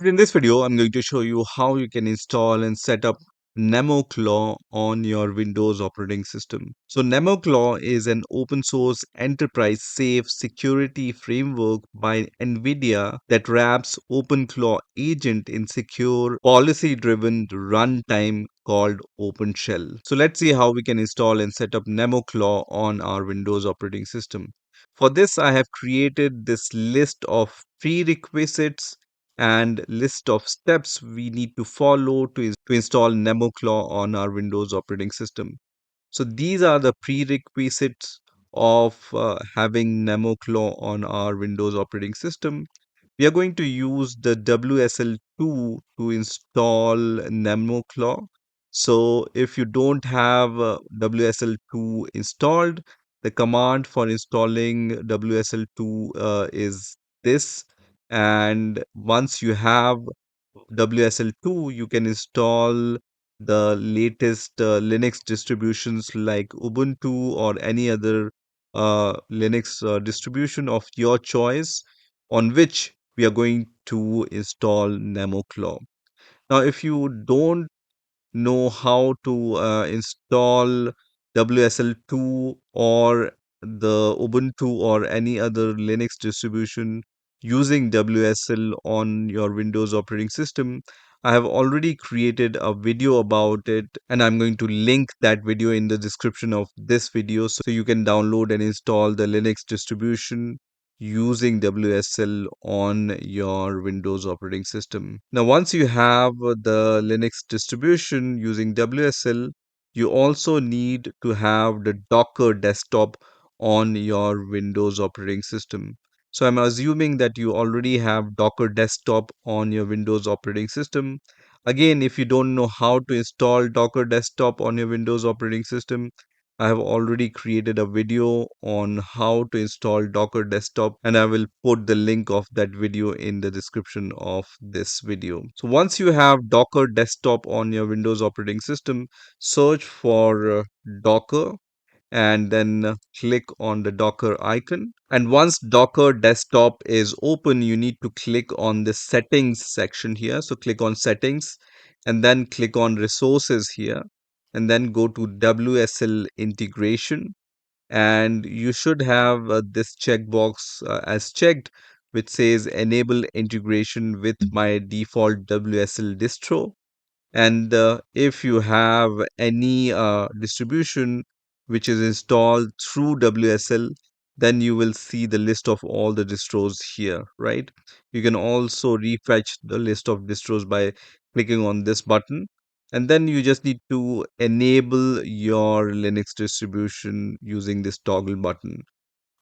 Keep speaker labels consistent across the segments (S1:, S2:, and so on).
S1: In this video, I'm going to show you how you can install and set up Nemoclaw on your Windows operating system. So Nemoclaw is an open source enterprise safe security framework by Nvidia that wraps OpenClaw agent in secure policy driven runtime called OpenShell. So let's see how we can install and set up Nemoclaw on our Windows operating system. For this, I have created this list of prerequisites and list of steps we need to follow to install Nemoclaw on our Windows operating system. So these are the prerequisites of having Nemoclaw on our Windows operating system. We are going to use the WSL2 to install Nemoclaw. So if you don't have WSL2 installed, the command for installing WSL2 is this. And once you have WSL2, you can install the latest Linux distributions like Ubuntu or any other Linux distribution of your choice on which we are going to install Nemoclaw. Now, if you don't know how to install WSL2 or the Ubuntu or any other Linux distribution using WSL on your Windows operating system, I have already created a video about it, and I'm going to link that video in the description of this video so you can download and install the Linux distribution using WSL on your Windows operating system. Now, once you have the Linux distribution using WSL, you also need to have the Docker desktop on your Windows operating system. So I'm assuming that you already have Docker desktop on your Windows operating system. Again, if you don't know how to install Docker desktop on your Windows operating system, I have already created a video on how to install Docker desktop, and I will put the link of that video in the description of this video. So once you have Docker desktop on your Windows operating system, search for Docker and then click on the Docker icon. And once Docker desktop is open, you need to click on the settings section here. So click on settings and then click on resources here and then go to WSL integration. And you should have this checkbox as checked, which says enable integration with my default WSL distro. And if you have any distribution which is installed through WSL, then you will see the list of all the distros here, right? You can also refetch the list of distros by clicking on this button. And then you just need to enable your Linux distribution using this toggle button.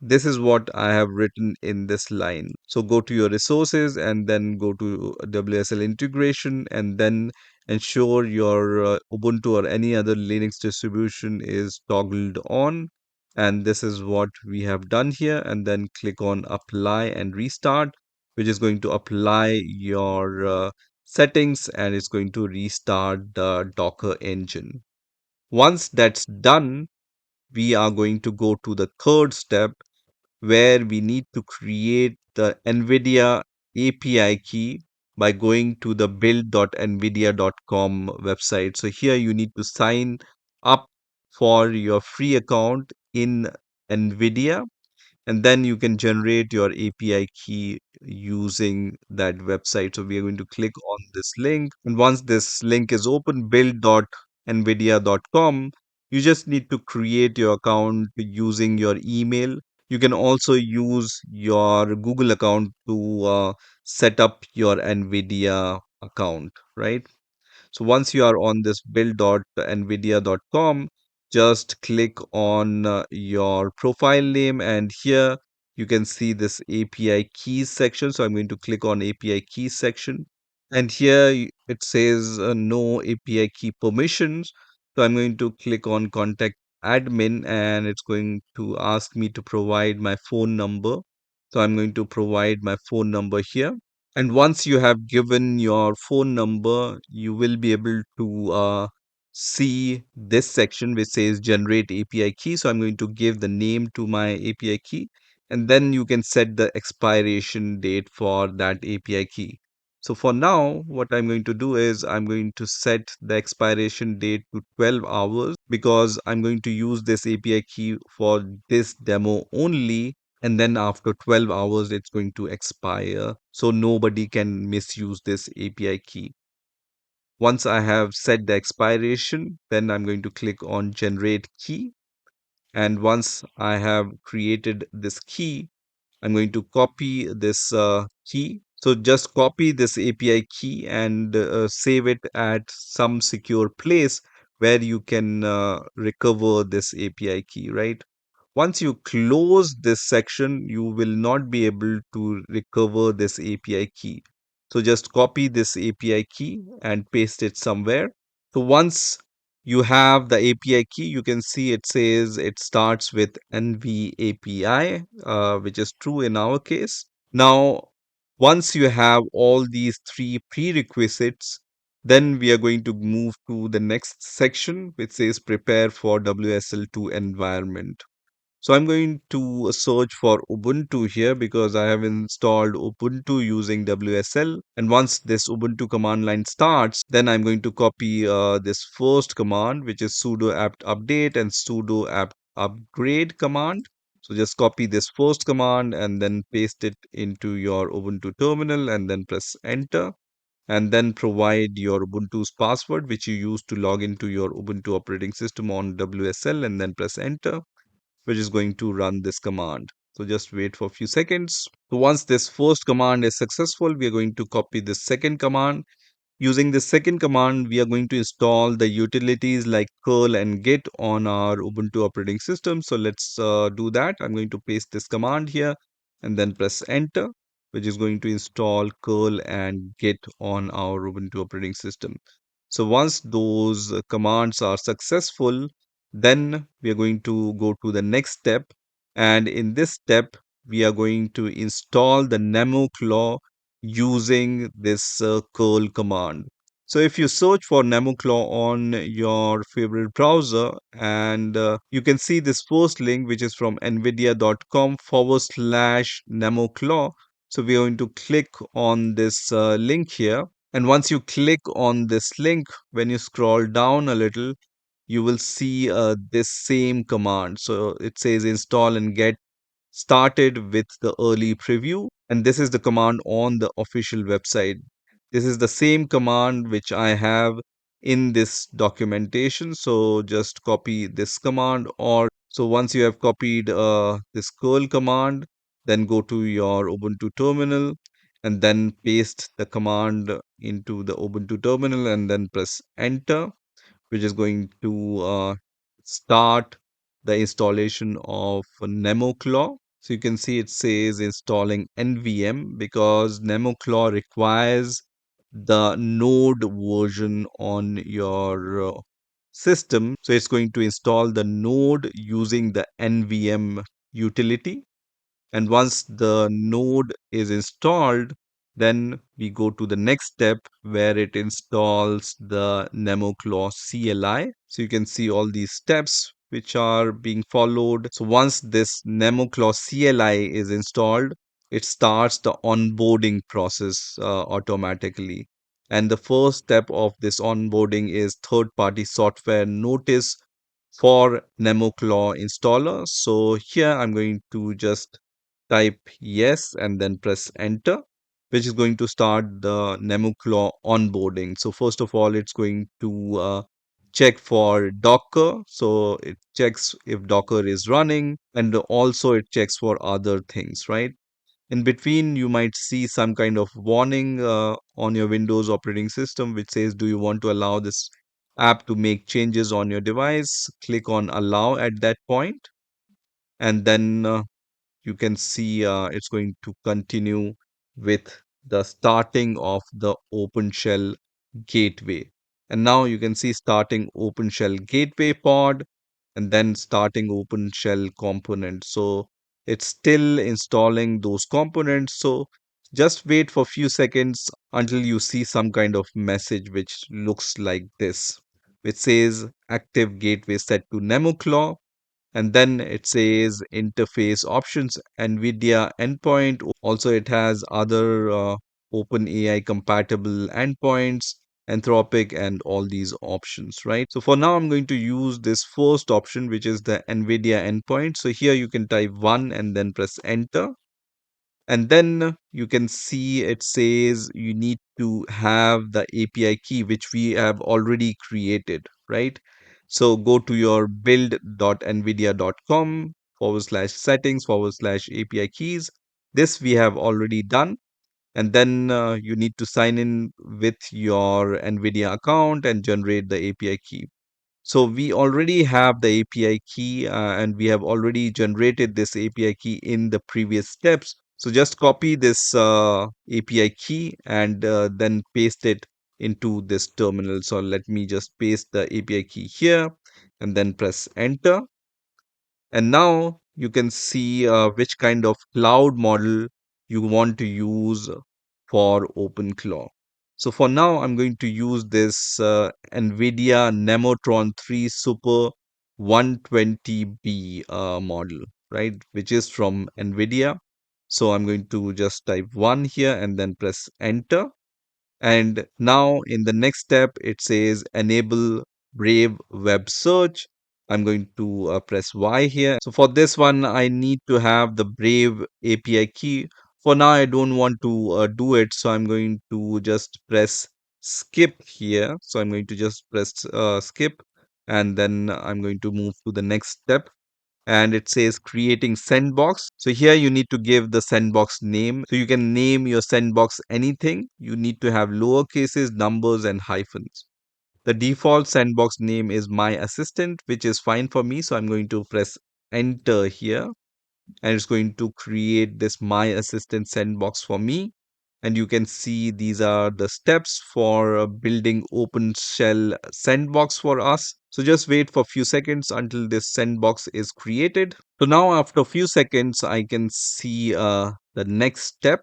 S1: This is what I have written in this line. So go to your resources and then go to WSL integration and then ensure your Ubuntu or any other Linux distribution is toggled on. And this is what we have done here. And then click on apply and restart, which is going to apply your settings and it's going to restart the Docker engine. Once that's done, we are going to go to the third step where we need to create the NVIDIA API key by going to the build.nvidia.com website. So here you need to sign up for your free account in NVIDIA, and then you can generate your API key using that website. So we are going to click on this link. And once this link is open, build.nvidia.com, you just need to create your account using your email. You can also use your Google account to set up your NVIDIA account, right? So once you are on this build.nvidia.com, just click on your profile name, and here you can see this API keys section. So I'm going to click on API keys section, and here it says no API key permissions. So I'm going to click on contact admin, and it's going to ask me to provide my phone number. So I'm going to provide my phone number here. And once you have given your phone number, you will be able to see this section which says generate API key. So I'm going to give the name to my API key, and then you can set the expiration date for that API key. So for now, what I'm going to do is I'm going to set the expiration date to 12 hours because I'm going to use this API key for this demo only. And then after 12 hours, it's going to expire. So nobody can misuse this API key. Once I have set the expiration, then I'm going to click on generate key. And once I have created this key, I'm going to copy this key. So just copy this API key and save it at some secure place where you can recover this API key, right? Once you close this section, you will not be able to recover this API key. So just copy this API key and paste it somewhere. So once you have the API key, you can see it says it starts with NV which is true in our case. Now, once you have all these three prerequisites, then we are going to move to the next section, which says prepare for WSL2 environment. So I'm going to search for Ubuntu here because I have installed Ubuntu using WSL. And once this Ubuntu command line starts, then I'm going to copy this first command, which is sudo apt update and sudo apt upgrade command. So just copy this first command and then paste it into your Ubuntu terminal and then press enter. And then provide your Ubuntu's password, which you use to log into your Ubuntu operating system on WSL, and then press enter, which is going to run this command. So just wait for a few seconds. So once this first command is successful, we are going to copy the second command. Using the second command, we are going to install the utilities like curl and git on our Ubuntu operating system. So let's do that. I'm going to paste this command here and then press enter, which is going to install curl and git on our Ubuntu operating system. So once those commands are successful, then we are going to go to the next step. And in this step, we are going to install the Nemoclaw using this curl command. So if you search for Nemoclaw on your favorite browser, and you can see this first link, which is from nvidia.com/Nemoclaw. So we are going to click on this link here. And once you click on this link, when you scroll down a little, you will see this same command. So it says install and get started with the early preview. And this is the command on the official website. This is the same command which I have in this documentation. So just copy this command, or so once you have copied this curl command, then go to your Ubuntu terminal and then paste the command into the Ubuntu terminal and then press enter, which is going to start the installation of Nemoclaw. So you can see it says installing NVM because Nemoclaw requires the Node version on your system. So it's going to install the Node using the NVM utility. And once the node is installed, then we go to the next step where it installs the Nemoclaw CLI. So you can see all these steps which are being followed. So once this Nemoclaw CLI is installed, it starts the onboarding process automatically. And the first step of this onboarding is third-party software notice for Nemoclaw installer. So here I'm going to just type yes and then press enter, which is going to start the Nemoclaw onboarding. So first of all, it's going to check for Docker. So it checks if Docker is running, and also it checks for other things, right? In between, you might see some kind of warning on your Windows operating system, which says, do you want to allow this app to make changes on your device? Click on allow at that point, and then you can see it's going to continue with the starting of the OpenShell gateway. And now you can see starting OpenShell gateway pod and then starting OpenShell component. So it's still installing those components. So just wait for a few seconds until you see some kind of message which looks like this, which says active gateway set to Nemoclaw, and then it says interface options, Nvidia endpoint. Also it has other OpenAI compatible endpoints, Anthropic, and all these options, right? So for now, I'm going to use this first option, which is the NVIDIA endpoint. So here you can type one and then press enter. And then you can see it says you need to have the API key, which we have already created, right? So go to your build.nvidia.com /settings /API keys. This we have already done. And then you need to sign in with your NVIDIA account and generate the API key. So we already have the API key and we have already generated this API key in the previous steps. So just copy this API key and then paste it into this terminal. So let me just paste the API key here and then press enter. And now you can see which kind of cloud model you want to use for OpenClaw. So for now, I'm going to use this Nvidia Nemotron 3 Super 120B model, right? Which is from Nvidia. So I'm going to just type 1 here and then press enter. And now in the next step, it says enable Brave web search. I'm going to press Y here. So for this one, I need to have the Brave API key. For now, I don't want to do it. So I'm going to just press skip here. So I'm going to just press skip and then I'm going to move to the next step and it says creating sandbox. So here you need to give the sandbox name. So you can name your sandbox anything. You need to have lower cases, numbers, and hyphens. The default sandbox name is my assistant, which is fine for me. So I'm going to press enter here and it's going to create this my assistant sandbox for me. And you can see these are the steps for building open shell sandbox for us. So just wait for a few seconds until this sandbox is created. So now after a few seconds, I can see the next step.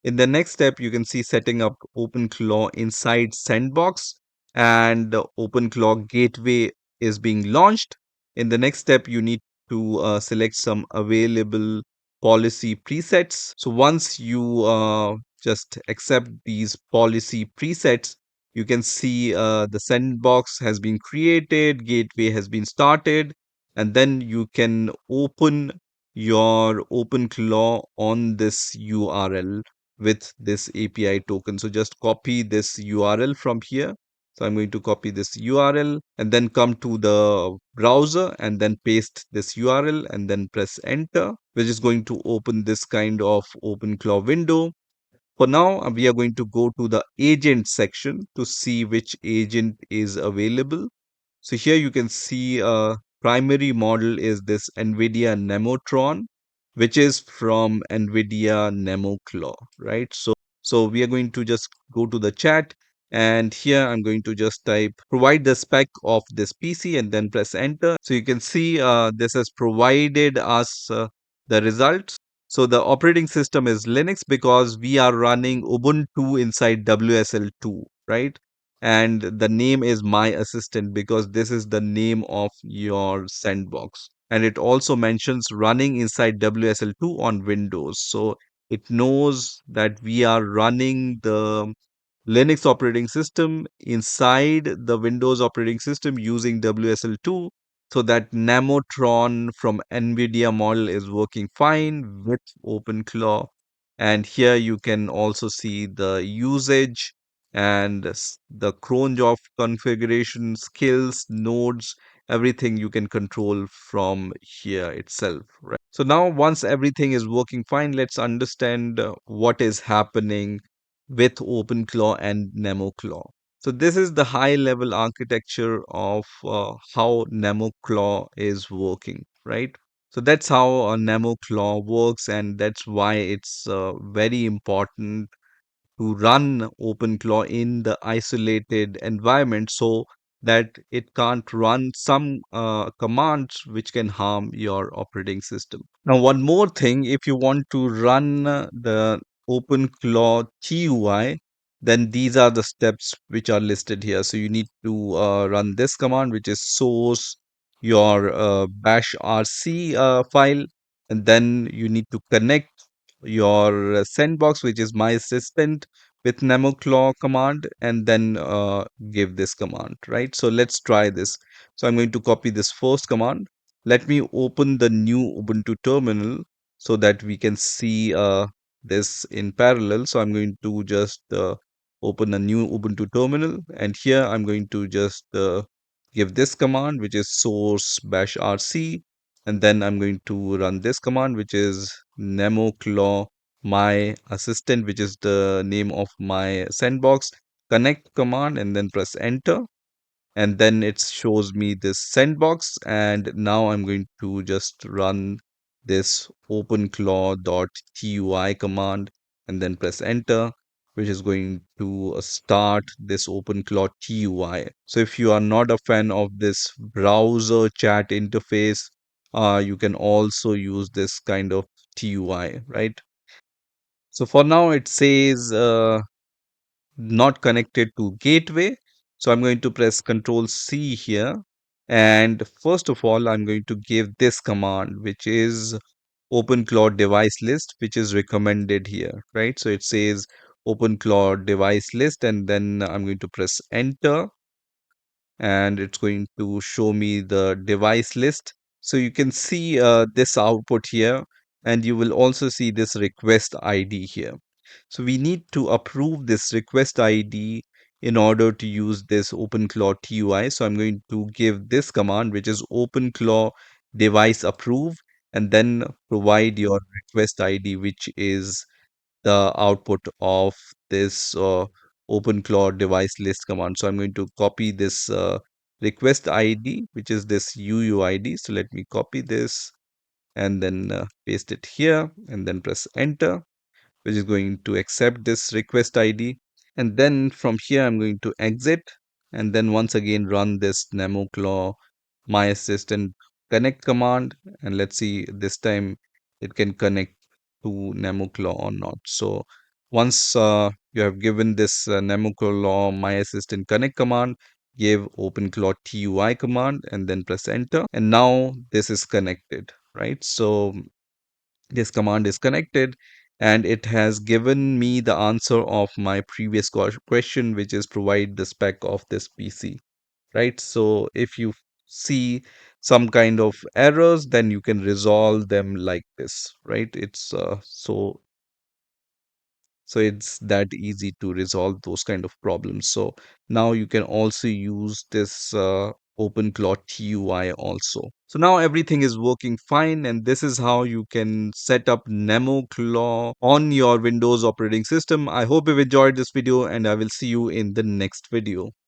S1: In the next step, you can see setting up OpenClaw inside sandbox and the OpenClaw gateway is being launched. In the next step, you need to select some available policy presets. So once you just accept these policy presets, you can see the sandbox has been created, gateway has been started, and then you can open your OpenClaw on this URL with this API token. So just copy this URL from here. So I'm going to copy this URL and then come to the browser and then paste this URL and then press enter, which is going to open this kind of OpenClaw window. For now, we are going to go to the agent section to see which agent is available. So here you can see a primary model is this Nvidia Nemotron, which is from Nvidia Nemoclaw, right? So we are going to just go to the chat and here I'm going to just type provide the spec of this PC and then press enter. So you can see this has provided us the results. So the operating system is Linux because we are running Ubuntu inside WSL2, right? And the name is my assistant because this is the name of your sandbox and it also mentions running inside WSL2 on Windows, so it knows that we are running the Linux operating system inside the Windows operating system using WSL2. So that Nemotron from NVIDIA model is working fine with OpenClaw. And here you can also see the usage and the cron job configuration, skills, nodes, everything you can control from here itself, right? So now once everything is working fine, let's understand what is happening with OpenClaw and Nemoclaw. So this is the high level architecture of how Nemoclaw is working, right? So that's how Nemoclaw works and that's why it's very important to run OpenClaw in the isolated environment so that it can't run some commands which can harm your operating system. Now, one more thing, if you want to run the OpenClaw GUI, then these are the steps which are listed here. So you need to run this command, which is source your bash rc file, and then you need to connect your sandbox, which is my assistant, with Nemoclaw command and then give this command, right? So let's try this. So I'm going to copy this first command. Let me open the new Ubuntu terminal so that we can see this in parallel. So I'm going to just open a new Ubuntu terminal, and here I'm going to just give this command, which is source bash rc, and then I'm going to run this command, which is Nemoclaw my assistant, which is the name of my sandbox, connect command, and then press enter. And then it shows me this sandbox. And now I'm going to just run this openclaw.tui command and then press enter, which is going to start this openclaw tui. So if you are not a fan of this browser chat interface, you can also use this kind of tui, right? So for now, it says not connected to gateway. So I'm going to press Control C here. And first of all, I'm going to give this command, which is OpenClaw device list, which is recommended here, right? So it says OpenClaw device list, and then I'm going to press enter, and it's going to show me the device list. So you can see this output here, and you will also see this request ID here. So we need to approve this request ID in order to use this OpenClaw TUI. So I'm going to give this command, which is OpenClaw device approve, and then provide your request ID, which is the output of this OpenClaw device list command. So I'm going to copy this request ID, which is this UUID. So let me copy this and then paste it here and then press enter, which is going to accept this request ID. And then from here, I'm going to exit and then once again run this Nemoclaw my assistant connect command. And let's see, this time it can connect to Nemoclaw or not. So once you have given this Nemoclaw my assistant connect command, give OpenClaw TUI command and then press enter. And now this is connected, right? So this command is connected and it has given me the answer of my previous question, which is provide the spec of this PC, right? So if you see some kind of errors, then you can resolve them like this, right? It's so it's that easy to resolve those kind of problems. So now you can also use this OpenClaw TUI also. So now everything is working fine, and this is how you can set up Nemoclaw on your Windows operating system. I hope you've enjoyed this video, and I will see you in the next video.